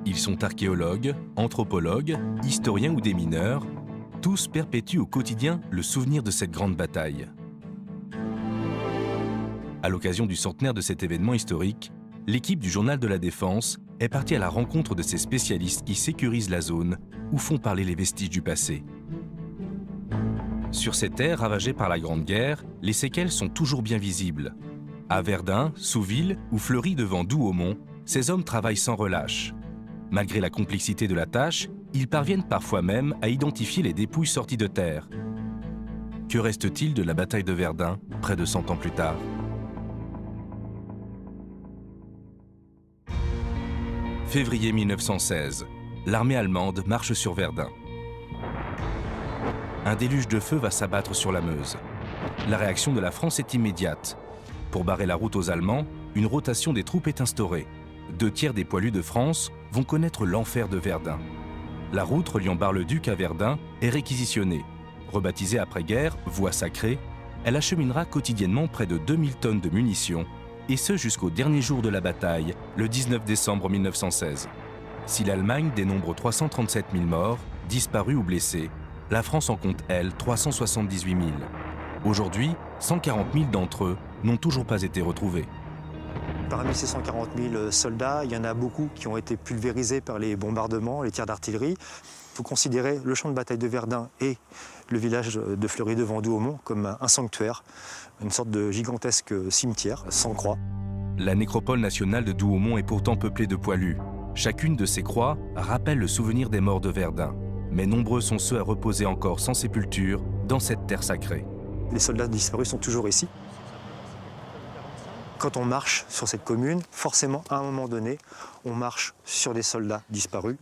Ils sont archéologues, anthropologues, historiens ou démineurs. Tous perpétuent au quotidien le souvenir de cette grande bataille. À l'occasion du centenaire de cet événement historique, l'équipe du Journal de la Défense est partie à la rencontre de ces spécialistes qui sécurisent la zone où font parler les vestiges du passé. Sur ces terres ravagées par la Grande Guerre, les séquelles sont toujours bien visibles. À Verdun, Souville ou Fleury devant Douaumont, ces hommes travaillent sans relâche. Malgré la complexité de la tâche, ils parviennent parfois même à identifier les dépouilles sorties de terre. Que reste-t-il de la bataille de Verdun, près de 100 ans plus tard? Février 1916, l'armée allemande marche sur Verdun. Un déluge de feu va s'abattre sur la Meuse. La réaction de la France est immédiate. Pour barrer la route aux Allemands, une rotation des troupes est instaurée. 2/3 des poilus de France vont connaître l'enfer de Verdun. La route reliant Bar-le-Duc à Verdun est réquisitionnée. Rebaptisée après-guerre « Voie sacrée », elle acheminera quotidiennement près de 2000 tonnes de munitions, et ce jusqu'au dernier jour de la bataille, le 19 décembre 1916. Si l'Allemagne dénombre 337 000 morts, disparus ou blessés, la France en compte, elle, 378 000. Aujourd'hui, 140 000 d'entre eux n'ont toujours pas été retrouvés. Parmi ces 140 000 soldats, il y en a beaucoup qui ont été pulvérisés par les bombardements, les tirs d'artillerie. Il faut considérer le champ de bataille de Verdun et le village de Fleury devant Douaumont comme un sanctuaire, une sorte de gigantesque cimetière sans croix. La nécropole nationale de Douaumont est pourtant peuplée de poilus. Chacune de ces croix rappelle le souvenir des morts de Verdun. Mais nombreux sont ceux à reposer encore sans sépulture dans cette terre sacrée. Les soldats disparus sont toujours ici. Quand on marche sur cette commune, forcément, à un moment donné, on marche sur des soldats disparus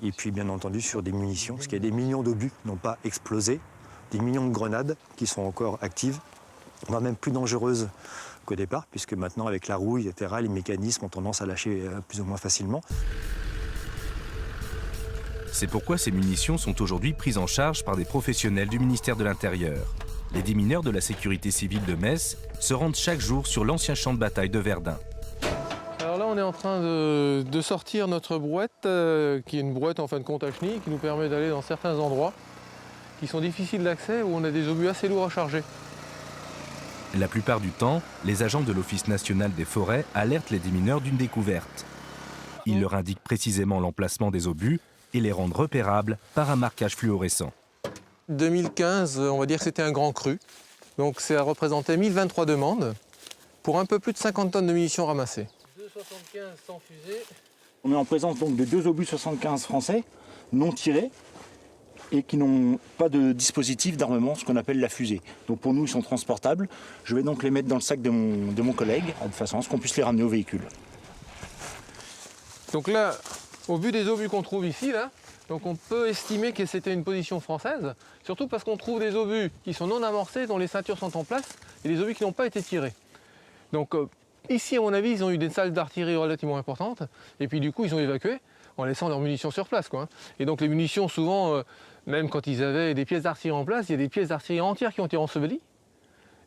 et puis, bien entendu, sur des munitions, parce qu'il y a des millions d'obus qui n'ont pas explosé, des millions de grenades qui sont encore actives, voire même plus dangereuses qu'au départ, puisque maintenant, avec la rouille, etc., les mécanismes ont tendance à lâcher plus ou moins facilement. C'est pourquoi ces munitions sont aujourd'hui prises en charge par des professionnels du ministère de l'Intérieur. Les démineurs de la sécurité civile de Metz se rendent chaque jour sur l'ancien champ de bataille de Verdun. Alors là, on est en train de sortir notre brouette, qui est une brouette en fin de compte à chenilles, qui nous permet d'aller dans certains endroits qui sont difficiles d'accès, où on a des obus assez lourds à charger. La plupart du temps, les agents de l'Office national des forêts alertent les démineurs d'une découverte. Ils leur indiquent précisément l'emplacement des obus et les rendent repérables par un marquage fluorescent. 2015, on va dire que c'était un grand cru. Donc ça représentait 1023 demandes pour un peu plus de 50 tonnes de munitions ramassées. 2,75 sans fusée. On est en présence donc de 2 obus 75 français, non tirés, et qui n'ont pas de dispositif d'armement, ce qu'on appelle la fusée. Donc pour nous, ils sont transportables. Je vais donc les mettre dans le sac de mon collègue, de façon à ce qu'on puisse les ramener au véhicule. Donc là, au vu des obus qu'on trouve ici, là, donc on peut estimer que c'était une position française, surtout parce qu'on trouve des obus qui sont non amorcés, dont les ceintures sont en place, et des obus qui n'ont pas été tirés. Donc ici, à mon avis, ils ont eu des salles d'artillerie relativement importantes, et puis du coup, ils ont évacué en laissant leurs munitions sur place, quoi. Et donc les munitions, souvent, même quand ils avaient des pièces d'artillerie en place, il y a des pièces d'artillerie entières qui ont été ensevelies,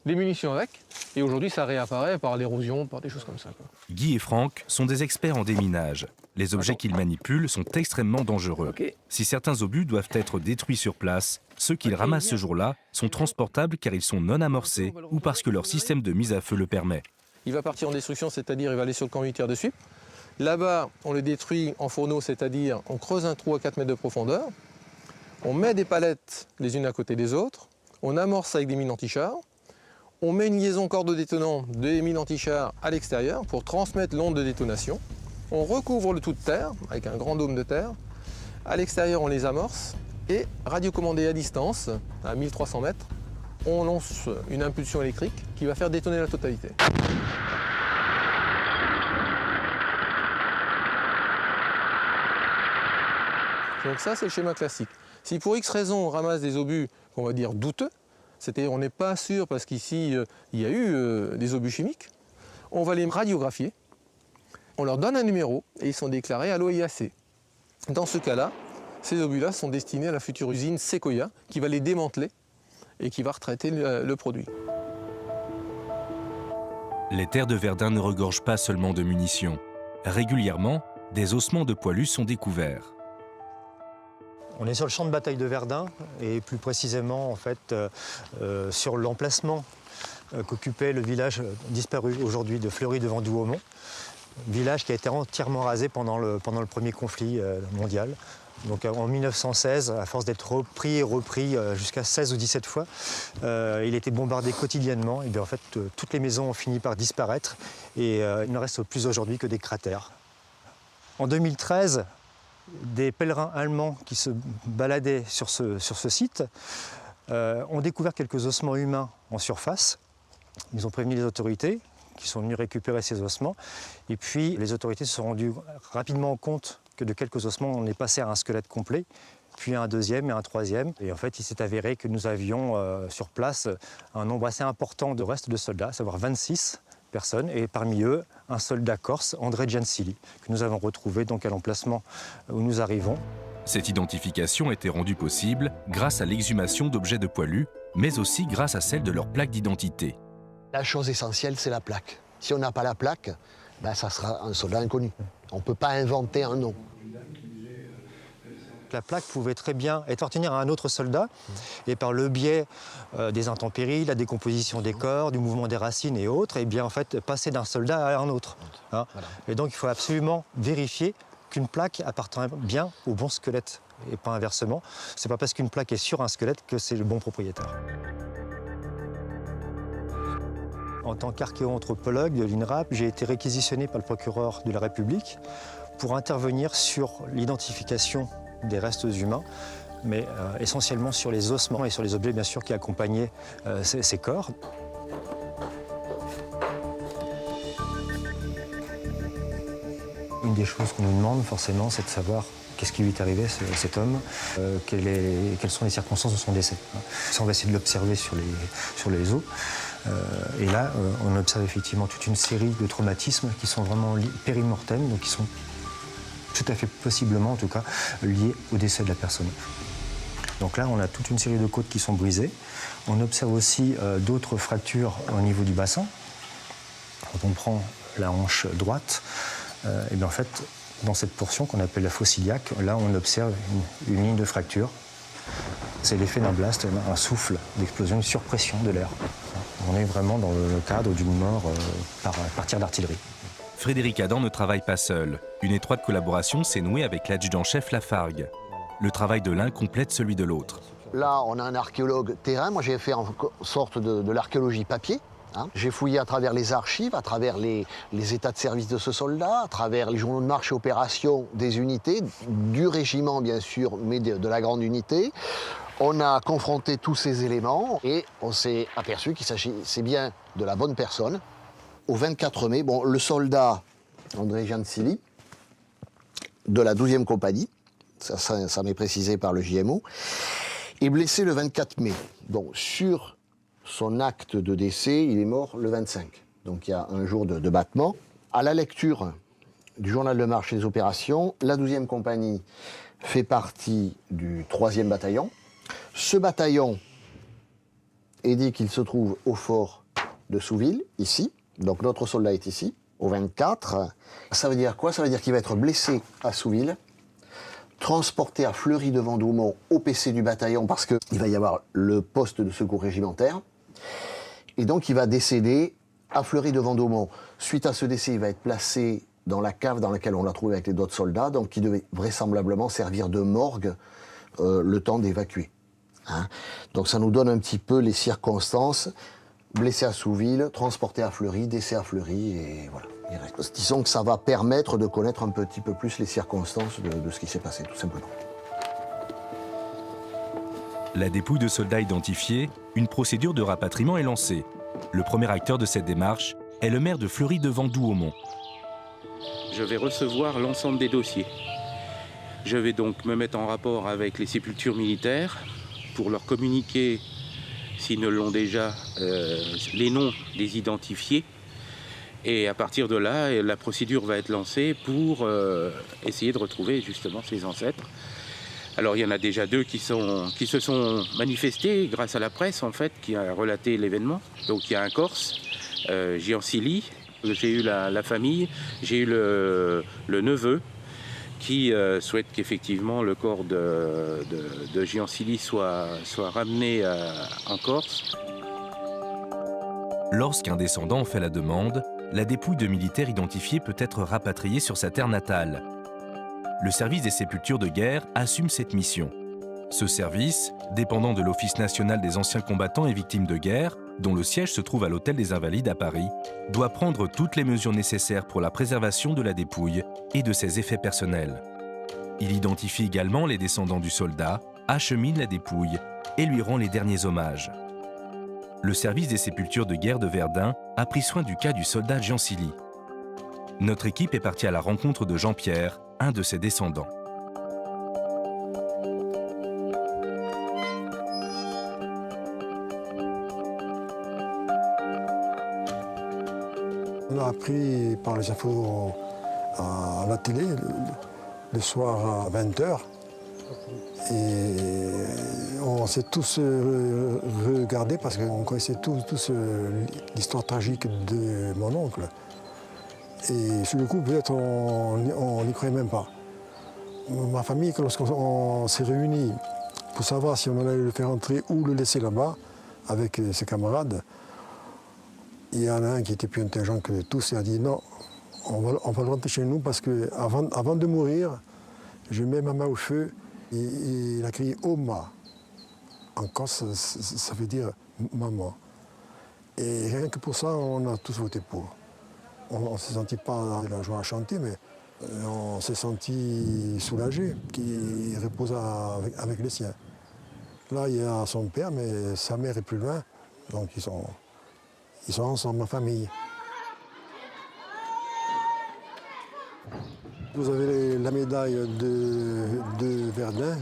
des munitions avec, et aujourd'hui, ça réapparaît par l'érosion, par des choses comme ça, quoi. Guy et Franck sont des experts en déminage. Les objets qu'ils manipulent sont extrêmement dangereux. Okay. Si certains obus doivent être détruits sur place, ceux qu'ils ramassent ce jour-là sont transportables car ils sont non amorcés ou parce que leur système de mise à feu le permet. Il va partir en destruction, c'est-à-dire il va aller sur le camp militaire de Suippes. Là-bas, on le détruit en fourneau, c'est-à-dire on creuse un trou à 4 mètres de profondeur. On met des palettes les unes à côté des autres. On amorce avec des mines anti-chars. On met une liaison corde détonnant des mines anti-chars à l'extérieur pour transmettre l'onde de détonation. On recouvre le tout de terre, avec un grand dôme de terre. À l'extérieur, on les amorce et, radiocommandé à distance, à 1300 mètres, on lance une impulsion électrique qui va faire détonner la totalité. Donc ça, c'est le schéma classique. Si pour X raison, on ramasse des obus qu'on va dire douteux, c'est-à-dire on n'est pas sûr parce qu'ici, il y a eu des obus chimiques, on va les radiographier. On leur donne un numéro et ils sont déclarés à l'OIAC. Dans ce cas-là, ces obus-là sont destinés à la future usine Sequoia qui va les démanteler et qui va retraiter le produit. Les terres de Verdun ne regorgent pas seulement de munitions. Régulièrement, des ossements de poilus sont découverts. On est sur le champ de bataille de Verdun et plus précisément en fait, sur l'emplacement qu'occupait le village disparu aujourd'hui de Fleury-devant-Douaumont. Village qui a été entièrement rasé pendant le premier conflit mondial. Donc en 1916, à force d'être repris et repris jusqu'à 16 ou 17 fois, il était bombardé quotidiennement. Et bien en fait, toutes les maisons ont fini par disparaître et il ne reste plus aujourd'hui que des cratères. En 2013, des pèlerins allemands qui se baladaient sur ce site ont découvert quelques ossements humains en surface. Ils ont prévenu les autorités qui sont venus récupérer ces ossements. Et puis les autorités se sont rendues rapidement compte que de quelques ossements, on est passé à un squelette complet, puis un deuxième et un troisième. Et en fait, il s'est avéré que nous avions sur place un nombre assez important de restes de soldats, à savoir 26 personnes, et parmi eux, un soldat corse, André Giansili, que nous avons retrouvé donc à l'emplacement où nous arrivons. Cette identification a été rendue possible grâce à l'exhumation d'objets de poilus, mais aussi grâce à celle de leur plaque d'identité. La chose essentielle, c'est la plaque. Si on n'a pas la plaque, ben, ça sera un soldat inconnu. On ne peut pas inventer un nom. La plaque pouvait très bien être appartenir à un autre soldat et par le biais des intempéries, la décomposition des corps, du mouvement des racines et autres, et bien en fait passer d'un soldat à un autre. Hein. Voilà. Et donc il faut absolument vérifier qu'une plaque appartient bien au bon squelette et pas inversement. C'est pas parce qu'une plaque est sur un squelette que c'est le bon propriétaire. En tant qu'archéoanthropologue de l'INRAP, j'ai été réquisitionné par le procureur de la République pour intervenir sur l'identification des restes humains, mais essentiellement sur les ossements et sur les objets bien sûr qui accompagnaient ces corps. Une des choses qu'on nous demande forcément, c'est de savoir qu'est-ce qui lui est arrivé à cet homme, quelles sont les circonstances de son décès. Ça, on va essayer de l'observer sur les os. Et là, on observe effectivement toute une série de traumatismes qui sont vraiment périmortels, donc qui sont tout à fait possiblement, en tout cas, liés au décès de la personne. Donc là, on a toute une série de côtes qui sont brisées. On observe aussi d'autres fractures au niveau du bassin. Quand on prend la hanche droite, et bien en fait, dans cette portion qu'on appelle la fosse iliaque, là, on observe une ligne de fracture. C'est l'effet d'un blast, un souffle d'explosion, une surpression de l'air. On est vraiment dans le cadre d'une mort par tir d'artillerie. Frédéric Adam ne travaille pas seul. Une étroite collaboration s'est nouée avec l'adjudant-chef Lafargue. Le travail de l'un complète celui de l'autre. Là, on a un archéologue terrain. Moi, j'ai fait en sorte de l'archéologie papier. Hein. J'ai fouillé à travers les archives, à travers les états de service de ce soldat, à travers les journaux de marche et opérations des unités, du régiment bien sûr, mais de la grande unité. On a confronté tous ces éléments et on s'est aperçu qu'il s'agissait bien de la bonne personne. Au 24 mai, bon, le soldat André Giansili, de la 12e compagnie, ça m'est précisé par le JMO, est blessé le 24 mai. Donc sur son acte de décès, il est mort le 25. Donc il y a un jour de battement. À la lecture du journal de marche et des opérations, la 12e compagnie fait partie du 3e bataillon. Ce bataillon est dit qu'il se trouve au fort de Souville, ici. Donc notre soldat est ici, au 24. Ça veut dire quoi? Ça veut dire qu'il va être blessé à Souville, transporté à Fleury-devant-Douaumont au PC du bataillon parce qu'il va y avoir le poste de secours régimentaire. Et donc il va décéder à Fleury-devant-Douaumont. Suite à ce décès, il va être placé dans la cave dans laquelle on l'a trouvé avec les autres soldats, donc qui devait vraisemblablement servir de morgue le temps d'évacuer. Hein. Donc ça nous donne un petit peu les circonstances. Blessé à Souville, transporté à Fleury, décès à Fleury, et voilà. Disons que ça va permettre de connaître un petit peu plus les circonstances de ce qui s'est passé, tout simplement. La dépouille de soldats identifiés, une procédure de rapatriement est lancée. Le premier acteur de cette démarche est le maire de Fleury-devant-Douaumont. Je vais recevoir l'ensemble des dossiers. Je vais donc me mettre en rapport avec les sépultures militaires pour leur communiquer, s'ils ne l'ont déjà, les noms des identifiés. Et à partir de là, la procédure va être lancée pour essayer de retrouver justement ses ancêtres. Alors il y en a déjà 2 qui se sont manifestés grâce à la presse en fait, qui a relaté l'événement. Donc il y a un Corse, Giansili, j'ai eu la famille, j'ai eu le neveu qui souhaite qu'effectivement le corps de Giancilli soit ramené en Corse. Lorsqu'un descendant en fait la demande, la dépouille de militaire identifié peut être rapatriée sur sa terre natale. Le service des sépultures de guerre assume cette mission. Ce service, dépendant de l'Office national des anciens combattants et victimes de guerre, dont le siège se trouve à l'Hôtel des Invalides à Paris, doit prendre toutes les mesures nécessaires pour la préservation de la dépouille et de ses effets personnels. Il identifie également les descendants du soldat, achemine la dépouille et lui rend les derniers hommages. Le service des sépultures de guerre de Verdun a pris soin du cas du soldat Giancilli. Notre équipe est partie à la rencontre de Jean-Pierre, un de ses descendants. On a appris par les infos à la télé le soir à 20h. Et on s'est tous regardés parce qu'on connaissait tous l'histoire tragique de mon oncle. Et sur le coup, peut-être on n'y croyait même pas. Ma famille, lorsqu'on s'est réunis pour savoir si on allait le faire entrer ou le laisser là-bas avec ses camarades, il y en a un qui était plus intelligent que tous et a dit non, on va le rentrer chez nous parce qu'avant de mourir, je mets ma main au feu et il a crié « Oma ». En Corse, ça veut dire « maman ». Et rien que pour ça, on a tous voté pour. On ne s'est senti pas la joie à chanter, mais on s'est senti soulagé qu'il repose avec les siens. Là, il y a son père, mais sa mère est plus loin, donc ils sont ensemble, ma famille. Vous avez la médaille de Verdun.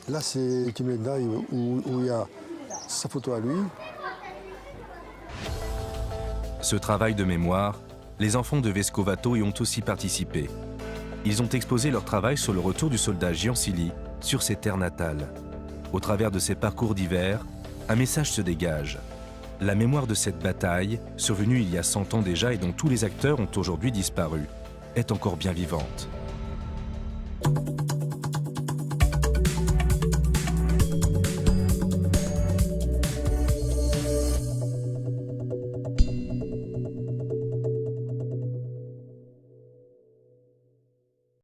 Là, c'est une médaille où il y a sa photo à lui. Ce travail de mémoire, les enfants de Vescovato y ont aussi participé. Ils ont exposé leur travail sur le retour du soldat Giancilli sur ses terres natales. Au travers de ces parcours divers, un message se dégage. La mémoire de cette bataille, survenue il y a 100 ans déjà et dont tous les acteurs ont aujourd'hui disparu, est encore bien vivante.